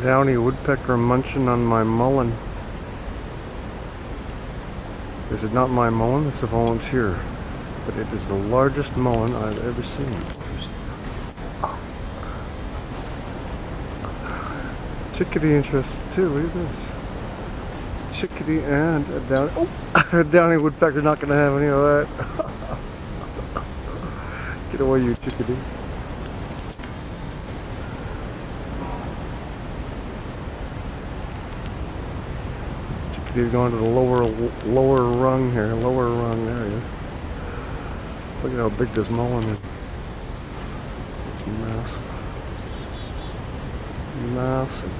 Downy woodpecker munching on my mullein. This is not my mullein, it's a volunteer. But it is the largest mullein I've ever seen. Chickadee interested too, look at this. Chickadee and a downy. Oh! A downy woodpecker not going to have any of that. Get away, you chickadee. Chickadee's going to the lower rung here. Lower rung, there he is. Look at how big this mullein is. It's massive. Massive.